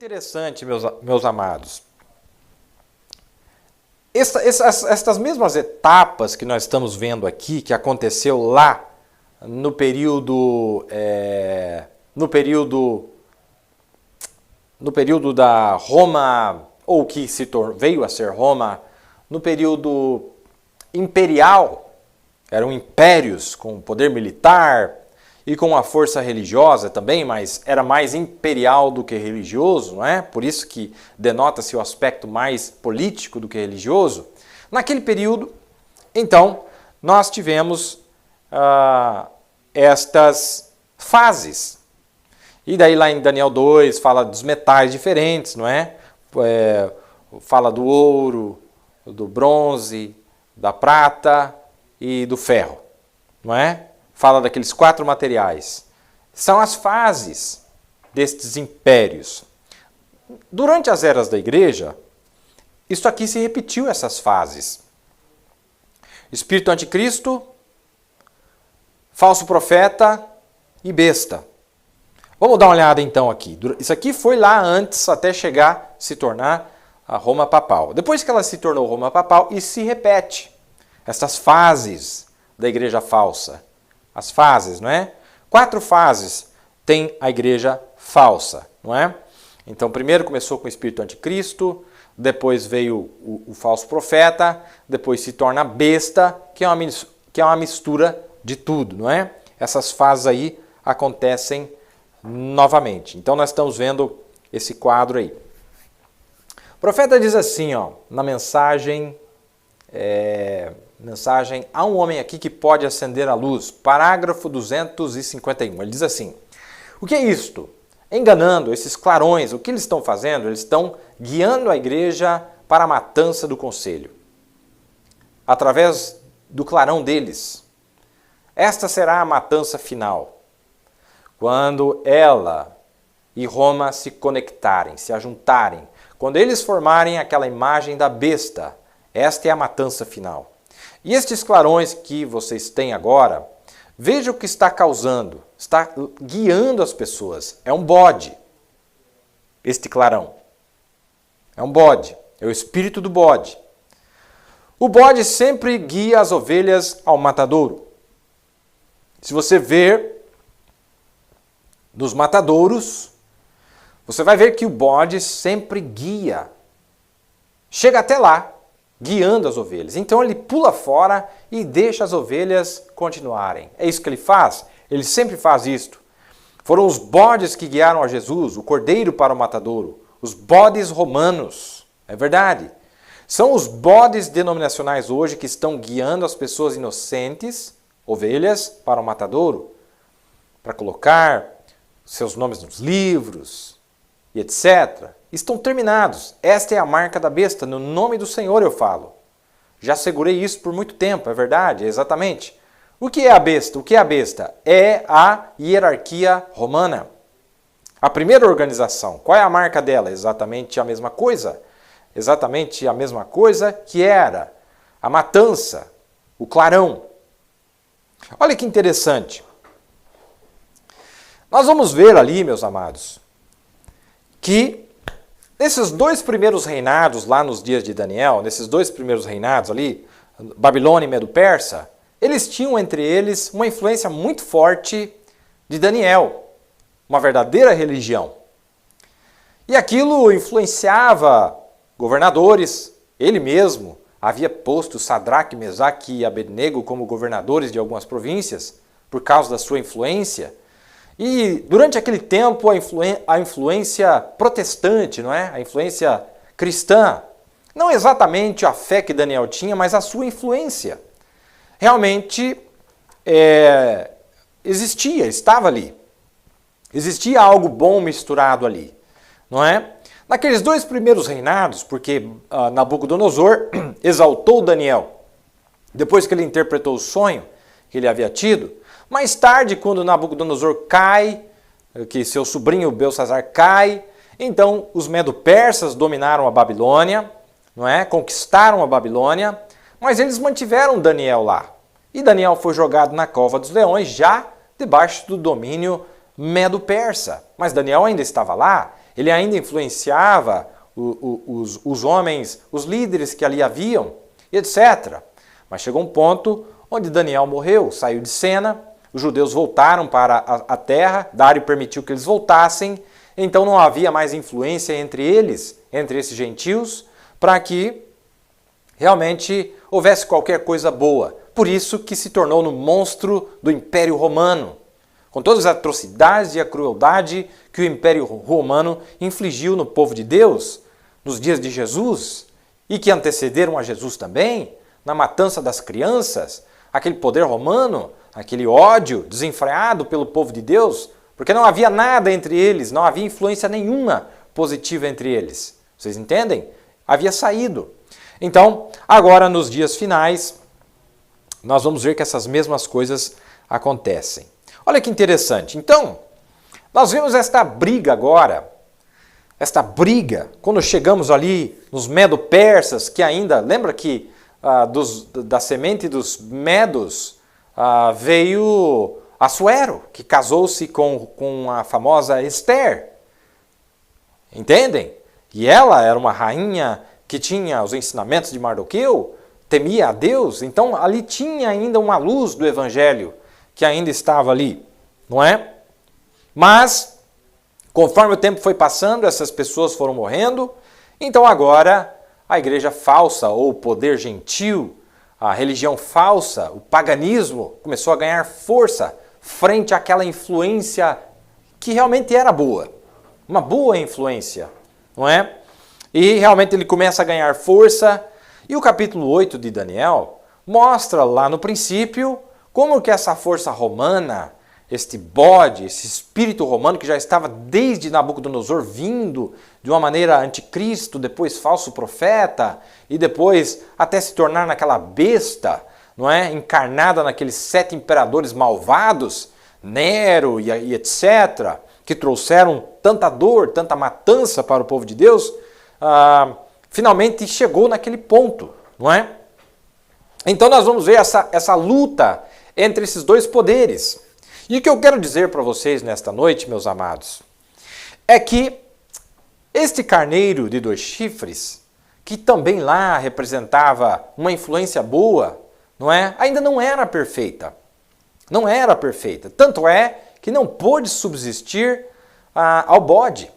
Interessante, meus amados. Estas mesmas etapas que nós estamos vendo aqui, que aconteceu lá no período da Roma, ou que veio a ser Roma, no período imperial, eram impérios com poder militar e com uma força religiosa também, mas era mais imperial do que religioso, não é? Por isso que denota-se o aspecto mais político do que religioso. Naquele período, então, nós tivemos estas fases. E daí lá em Daniel 2 fala dos metais diferentes, não é? Fala do ouro, do bronze, da prata e do ferro, não é? Fala daqueles 4 materiais. São as fases destes impérios. Durante as eras da igreja, isso aqui se repetiu, essas fases. Espírito anticristo, falso profeta e besta. Vamos dar uma olhada então aqui. Isso aqui foi lá antes, até chegar, se tornar a Roma papal. Depois que ela se tornou Roma papal, isso se repete. Essas fases da igreja falsa. As fases, não é? 4 fases tem a igreja falsa, não é? Então, primeiro começou com o espírito anticristo, depois veio o falso profeta, depois se torna a besta, que é uma mistura de tudo, não é? Essas fases aí acontecem novamente. Então, nós estamos vendo esse quadro aí. O profeta diz assim, ó, na mensagem há um homem aqui que pode acender a luz, parágrafo 251. Ele diz assim: o que é isto? Enganando esses clarões, o que eles estão fazendo? Eles estão guiando a igreja para a matança do conselho, através do clarão deles. Esta será a matança final, quando ela e Roma se conectarem, se ajuntarem, quando eles formarem aquela imagem da besta. Esta é a matança final. E estes clarões que vocês têm agora, veja o que está causando, está guiando as pessoas. É um bode, este clarão. É um bode, é o espírito do bode. O bode sempre guia as ovelhas ao matadouro. Se você ver nos matadouros, você vai ver que o bode sempre guia. Chega até lá, guiando as ovelhas. Então ele pula fora e deixa as ovelhas continuarem. É isso que ele faz? Ele sempre faz isto. Foram os bodes que guiaram a Jesus, o cordeiro para o matadouro. Os bodes romanos. É verdade. São os bodes denominacionais hoje que estão guiando as pessoas inocentes, ovelhas, para o matadouro. Para colocar seus nomes nos livros e etc. Estão terminados. Esta é a marca da besta, no nome do Senhor eu falo. Já segurei isso por muito tempo, é verdade, exatamente. O que é a besta? O que é a besta? É a hierarquia romana. A primeira organização. Qual é a marca dela? Exatamente a mesma coisa. Exatamente a mesma coisa que era a matança, o clarão. Olha que interessante. Nós vamos ver ali, meus amados, que nesses 2 primeiros reinados, lá nos dias de Daniel, nesses 2 primeiros reinados ali, Babilônia e Medo-Persa, eles tinham entre eles uma influência muito forte de Daniel, uma verdadeira religião. E aquilo influenciava governadores, ele mesmo havia posto Sadraque, Mesaque e Abednego como governadores de algumas províncias, por causa da sua influência. E durante aquele tempo a influência protestante, não é? A influência cristã, não exatamente a fé que Daniel tinha, mas a sua influência, realmente existia, estava ali. Existia algo bom misturado ali, não é? Naqueles 2 primeiros reinados, porque Nabucodonosor exaltou Daniel, depois que ele interpretou o sonho que ele havia tido. Mais tarde, quando Nabucodonosor cai, que seu sobrinho Belsazar cai, então os Medo-Persas dominaram a Babilônia, não é? Conquistaram a Babilônia, mas eles mantiveram Daniel lá. E Daniel foi jogado na cova dos leões, já debaixo do domínio medo-persa. Mas Daniel ainda estava lá, ele ainda influenciava os homens, os líderes que ali haviam, etc. Mas chegou um ponto onde Daniel morreu, saiu de cena, os judeus voltaram para a terra, Dário permitiu que eles voltassem, então não havia mais influência entre eles, entre esses gentios, para que realmente houvesse qualquer coisa boa. Por isso que se tornou no monstro do Império Romano, com todas as atrocidades e a crueldade que o Império Romano infligiu no povo de Deus nos dias de Jesus e que antecederam a Jesus também, na matança das crianças, aquele poder romano, aquele ódio desenfreado pelo povo de Deus, porque não havia nada entre eles, não havia influência nenhuma positiva entre eles. Vocês entendem? Havia saído. Então, agora nos dias finais, nós vamos ver que essas mesmas coisas acontecem. Olha que interessante. Então, nós vemos esta briga agora, quando chegamos ali nos medo-persas, que ainda, lembra que da semente dos medos veio Assuero, que casou-se com a famosa Esther. Entendem? E ela era uma rainha que tinha os ensinamentos de Mardoqueu, temia a Deus, então ali tinha ainda uma luz do Evangelho que ainda estava ali, não é? Mas, conforme o tempo foi passando, essas pessoas foram morrendo, então agora a igreja falsa, ou o poder gentil, a religião falsa, o paganismo, começou a ganhar força frente àquela influência que realmente era boa, uma boa influência, não é? E realmente ele começa a ganhar força, e o capítulo 8 de Daniel mostra lá no princípio como que essa força romana, este bode, esse espírito romano que já estava desde Nabucodonosor vindo de uma maneira anticristo, depois falso profeta, e depois até se tornar naquela besta, não é? Encarnada naqueles 7 imperadores malvados, Nero e etc., que trouxeram tanta dor, tanta matança para o povo de Deus, finalmente chegou naquele ponto, não é? Então nós vamos ver essa luta entre esses dois poderes. E o que eu quero dizer para vocês nesta noite, meus amados, é que este carneiro de 2 chifres, que também lá representava uma influência boa, não é? Ainda não era perfeita. Não era perfeita. Tanto é que não pôde subsistir ao bode.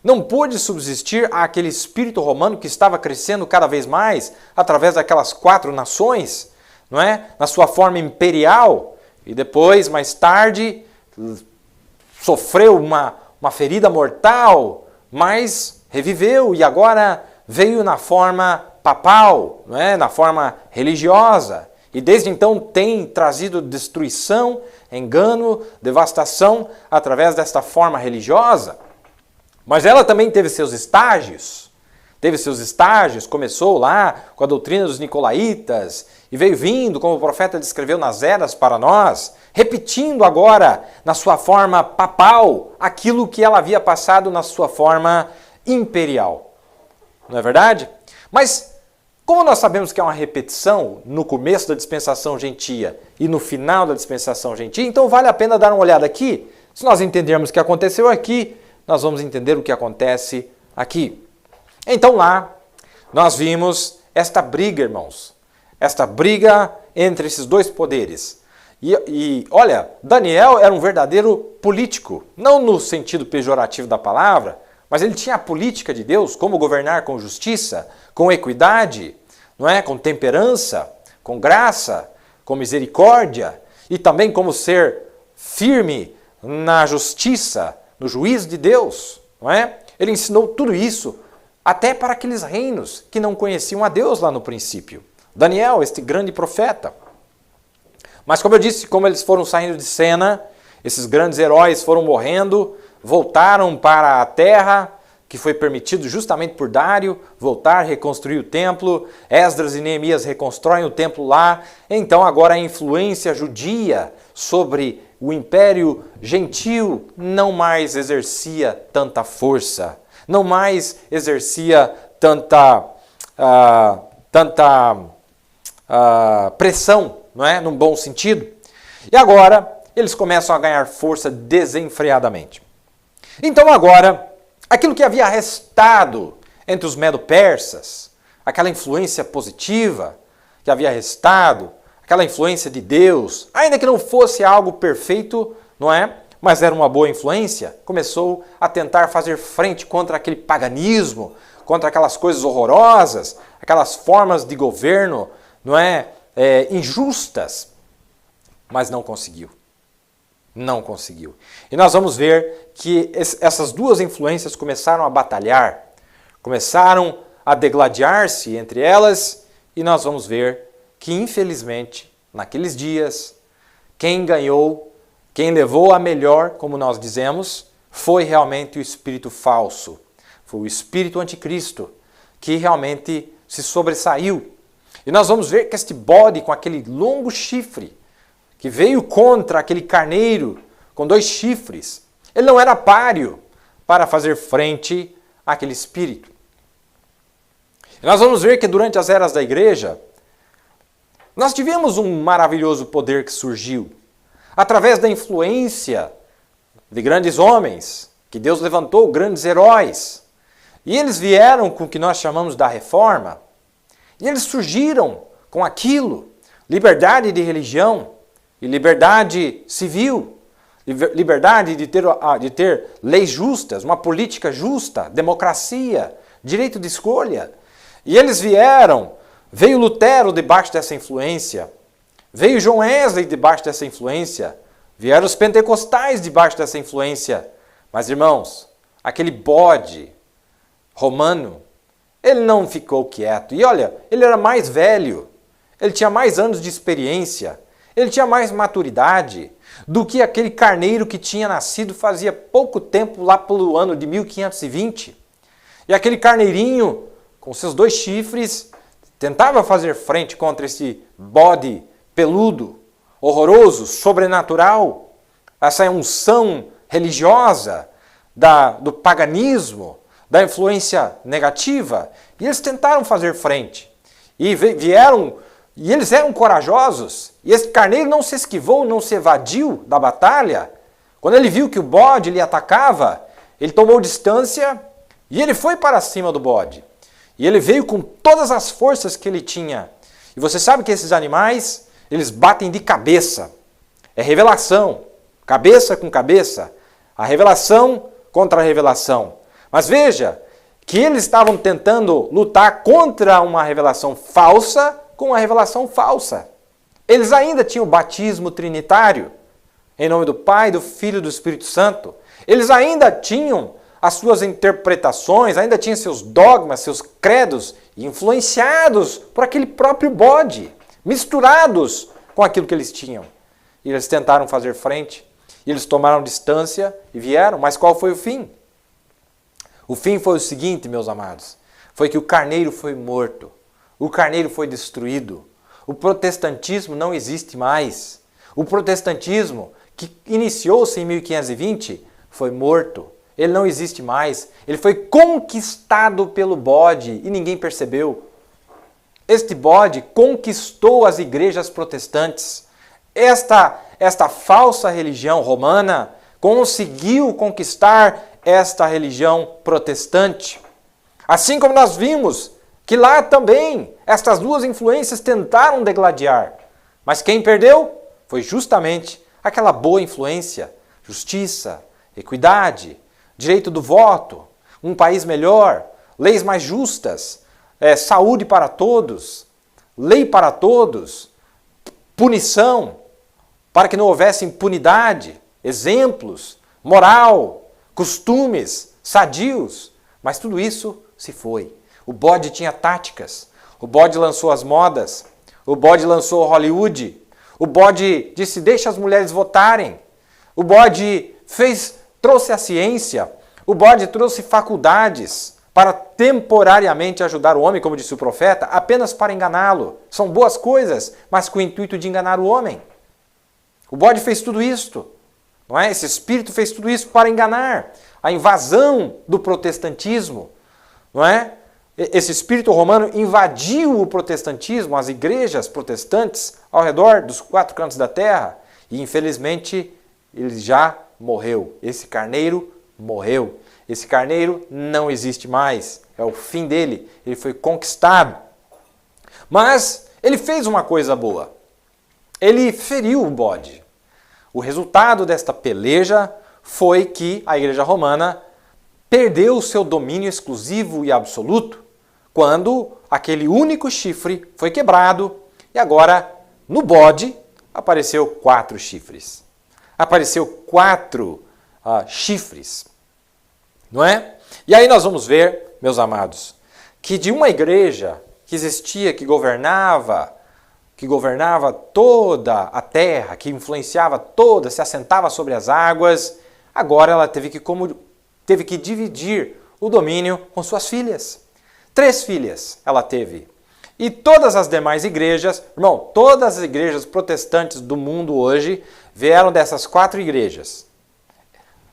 Não pôde subsistir àquele espírito romano que estava crescendo cada vez mais através daquelas 4 nações, não é? Na sua forma imperial, e depois, mais tarde, sofreu uma ferida mortal, mas reviveu e agora veio na forma papal, não é? Na forma religiosa. E desde então tem trazido destruição, engano, devastação através desta forma religiosa. Mas ela também teve seus estágios. Começou lá com a doutrina dos nicolaítas e veio vindo, como o profeta descreveu nas eras para nós, repetindo agora na sua forma papal aquilo que ela havia passado na sua forma imperial. Não é verdade? Mas como nós sabemos que é uma repetição no começo da dispensação gentia e no final da dispensação gentia, então vale a pena dar uma olhada aqui. Se nós entendermos o que aconteceu aqui, nós vamos entender o que acontece aqui. Então lá, nós vimos esta briga, irmãos. Esta briga entre esses dois poderes. E olha, Daniel era um verdadeiro político. Não no sentido pejorativo da palavra, mas ele tinha a política de Deus, como governar com justiça, com equidade, não é? Com temperança, com graça, com misericórdia. E também como ser firme na justiça, no juízo de Deus, não é? Ele ensinou tudo isso até para aqueles reinos que não conheciam a Deus lá no princípio. Daniel, este grande profeta. Mas como eu disse, como eles foram saindo de cena, esses grandes heróis foram morrendo, voltaram para a terra, que foi permitido justamente por Dário, voltar, reconstruir o templo. Esdras e Neemias reconstroem o templo lá. Então agora a influência judia sobre o império gentil não mais exercia tanta força, não mais exercia tanta pressão, não é? Num bom sentido. E agora eles começam a ganhar força desenfreadamente. Então agora, aquilo que havia restado entre os medo-persas, aquela influência positiva que havia restado, aquela influência de Deus, ainda que não fosse algo perfeito, não é? Mas era uma boa influência, começou a tentar fazer frente contra aquele paganismo, contra aquelas coisas horrorosas, aquelas formas de governo, não é? Injustas, mas não conseguiu. Não conseguiu. E nós vamos ver que essas duas influências começaram a batalhar, começaram a degladiar-se entre elas, e nós vamos ver que, infelizmente, naqueles dias, quem ganhou, quem levou a melhor, como nós dizemos, foi realmente o espírito falso. Foi o espírito anticristo que realmente se sobressaiu. E nós vamos ver que este bode com aquele longo chifre, que veio contra aquele carneiro com 2 chifres, ele não era páreo para fazer frente àquele espírito. E nós vamos ver que durante as eras da igreja, nós tivemos um maravilhoso poder que surgiu através da influência de grandes homens, que Deus levantou, grandes heróis. E eles vieram com o que nós chamamos da reforma, e eles surgiram com aquilo, liberdade de religião e liberdade civil, liberdade de ter leis justas, uma política justa, democracia, direito de escolha. E eles veio Lutero debaixo dessa influência, veio John Wesley debaixo dessa influência, vieram os pentecostais debaixo dessa influência. Mas, irmãos, aquele bode romano, ele não ficou quieto. E olha, ele era mais velho, ele tinha mais anos de experiência, ele tinha mais maturidade do que aquele carneiro que tinha nascido fazia pouco tempo, lá pelo ano de 1520. E aquele carneirinho, com seus 2 chifres, tentava fazer frente contra esse bode peludo, horroroso, sobrenatural, essa unção religiosa do paganismo, da influência negativa, e eles tentaram fazer frente. E eles eram corajosos, e esse carneiro não se esquivou, não se evadiu da batalha. Quando ele viu que o bode lhe atacava, ele tomou distância e ele foi para cima do bode. E ele veio com todas as forças que ele tinha. E você sabe que esses animais, eles batem de cabeça. É revelação, cabeça com cabeça. A revelação contra a revelação. Mas veja que eles estavam tentando lutar contra uma revelação falsa com a revelação falsa. Eles ainda tinham o batismo trinitário, em nome do Pai, do Filho e do Espírito Santo. Eles ainda tinham as suas interpretações, ainda tinham seus dogmas, seus credos, influenciados por aquele próprio bode, misturados com aquilo que eles tinham. E eles tentaram fazer frente, e eles tomaram distância e vieram, mas qual foi o fim? O fim foi o seguinte, meus amados, foi que o carneiro foi morto, o carneiro foi destruído, o protestantismo não existe mais. O protestantismo, que iniciou-se em 1520, foi morto. Ele não existe mais. Ele foi conquistado pelo bode e ninguém percebeu. Este bode conquistou as igrejas protestantes. Esta falsa religião romana conseguiu conquistar esta religião protestante. Assim como nós vimos que lá também estas duas influências tentaram degladiar. Mas quem perdeu foi justamente aquela boa influência, justiça, equidade, direito do voto, um país melhor, leis mais justas, saúde para todos, lei para todos, punição, para que não houvesse impunidade, exemplos, moral, costumes, sadios. Mas tudo isso se foi. O bode tinha táticas, o bode lançou as modas, o bode lançou Hollywood, o bode disse, deixa as mulheres votarem, o bode trouxe a ciência, o bode trouxe faculdades para temporariamente ajudar o homem, como disse o profeta, apenas para enganá-lo. São boas coisas, mas com o intuito de enganar o homem. O bode fez tudo isto, não é? Esse espírito fez tudo isso para enganar. A invasão do protestantismo, não é? Esse espírito romano invadiu o protestantismo, as igrejas protestantes ao redor dos 4 cantos da terra, E infelizmente ele já morreu. Esse carneiro morreu. Esse carneiro não existe mais. É o fim dele. Ele foi conquistado. Mas ele fez uma coisa boa. Ele feriu o bode. O resultado desta peleja foi que a Igreja Romana perdeu o seu domínio exclusivo e absoluto quando aquele único chifre foi quebrado e agora no bode apareceu 4 chifres. Apareceu 4 chifres, não é? E aí nós vamos ver, meus amados, que de uma igreja que existia, que governava toda a terra, que influenciava toda, se assentava sobre as águas, agora ela teve que dividir o domínio com suas filhas. 3 filhas ela teve. E todas as demais igrejas, irmão, todas as igrejas protestantes do mundo hoje vieram dessas 4 igrejas.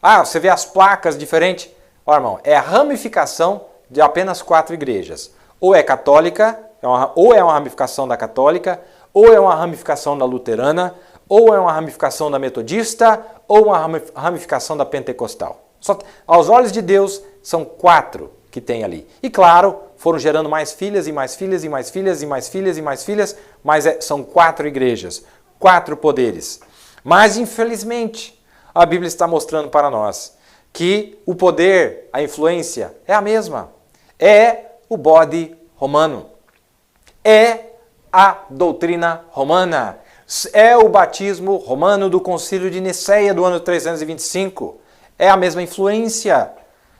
Ah, você vê as placas diferentes? Ó, irmão, é a ramificação de apenas 4 igrejas. Ou é católica, ou é uma ramificação da católica, ou é uma ramificação da luterana, ou é uma ramificação da metodista, ou uma ramificação da pentecostal. Aos olhos de Deus, são 4 que tem ali. E claro, foram gerando mais filhas e mais filhas e mais filhas e mais filhas e mais filhas, mas são 4 igrejas, 4 poderes. Mas infelizmente, a Bíblia está mostrando para nós que o poder, a influência é a mesma. É o bode romano. É a doutrina romana. É o batismo romano do Concílio de Nicéia do ano 325. É a mesma influência.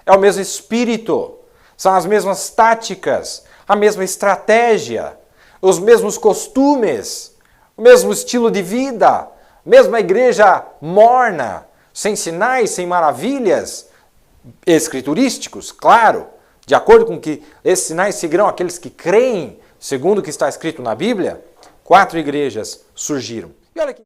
É o mesmo espírito. São as mesmas táticas, a mesma estratégia, os mesmos costumes, o mesmo estilo de vida, mesma igreja morna, sem sinais, sem maravilhas, escriturísticos, claro, de acordo com que esses sinais seguirão aqueles que creem, segundo o que está escrito na Bíblia. 4 igrejas surgiram. E olha que